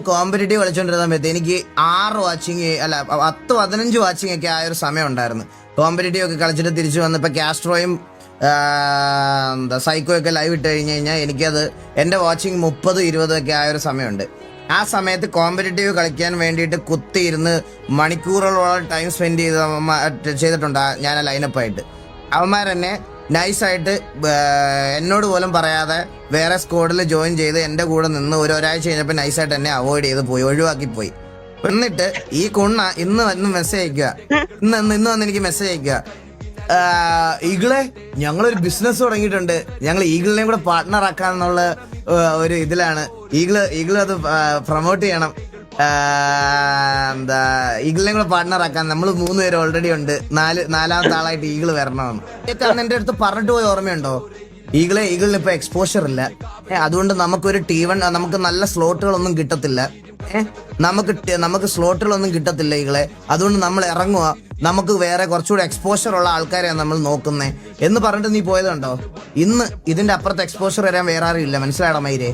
Competitive കളിച്ചോണ്ടിരുന്ന സമയത്ത് എനിക്ക് 6 watching അല്ല 10-15 വാച്ചിങ് ഒക്കെ ആയ ഒരു സമയം ഉണ്ടായിരുന്നു. കോമ്പറ്റീറ്റീവ് ഒക്കെ കളിച്ചിട്ട് തിരിച്ചു വന്നപ്പോൾ കാസ്ട്രോയും സൈക്കോ ഒക്കെ ലൈവ് ഇട്ട് കഴിഞ്ഞ് കഴിഞ്ഞാൽ എനിക്കത് എൻ്റെ വാച്ചിങ് 30-20 ഒക്കെ ആയ ഒരു സമയമുണ്ട്. ആ സമയത്ത് കോമ്പറ്റീറ്റീവ് കളിക്കാൻ വേണ്ടിയിട്ട് കുത്തിയിരുന്ന് മണിക്കൂറുകളോളം ടൈം സ്പെൻഡ് ചെയ്തിട്ടുണ്ട് ഞാൻ ലൈനപ്പായിട്ട്. അവന്മാരെന്നെ നൈസായിട്ട് എന്നോട് പോലും പറയാതെ വേറെ സ്ക്വാഡിൽ ജോയിൻ ചെയ്ത് എൻ്റെ കൂടെ നിന്ന് ഒരാഴ്ച കഴിഞ്ഞപ്പോൾ നൈസായിട്ട് എന്നെ അവോയ്ഡ് ചെയ്ത് പോയി, ഒഴിവാക്കി പോയി. എന്നിട്ട് ഈ കുണ്ണ ഇന്ന് മെസ്സേജ് അയക്കുക, ഇന്ന് വന്ന് എനിക്ക് മെസ്സേജ് അയക്കുക, ഈഗിളെ ഞങ്ങളൊരു ബിസിനസ് തുടങ്ങിയിട്ടുണ്ട്, ഞങ്ങൾ ഈഗിളിനെയും കൂടെ പാർട്ട്ണർ ആക്കാന്നുള്ള ഒരു ഇതിലാണ്. ഈഗിള് അത് പ്രൊമോട്ട് ചെയ്യണം, ഈഗിളിനെയും കൂടെ പാർട്ട്ണർ ആക്കാൻ നമ്മൾ 3 പേര് ഓൾറെഡി ഉണ്ട്, നാലാമത്തെ ആളായിട്ട് ഈഗിള് വരണമെന്ന്. അന്ന് എൻ്റെ അടുത്ത് പറഞ്ഞിട്ട് പോയ ഓർമ്മയുണ്ടോ? ഈഗിളിന് ഇപ്പൊ എക്സ്പോഷർ ഇല്ല, അതുകൊണ്ട് നമുക്കൊരു T1 നമുക്ക് നല്ല സ്ലോട്ടുകളൊന്നും കിട്ടത്തില്ല, നമുക്ക് സ്ലോട്ടുകളൊന്നും കിട്ടത്തില്ല ഈഗിളെ, അതുകൊണ്ട് നമ്മൾ ഇറങ്ങുക, നമുക്ക് വേറെ കുറച്ചുകൂടി എക്സ്പോഷർ ഉള്ള ആൾക്കാരെയാണ് നമ്മൾ നോക്കുന്നേ എന്ന് പറഞ്ഞിട്ട് നീ പോയതുണ്ടോ? ഇന്ന് ഇതിന്റെ അപ്പുറത്ത് എക്സ്പോഷർ വരാൻ വേറെ ആരും ഇല്ല, മനസ്സിലായടാ മൈരേ?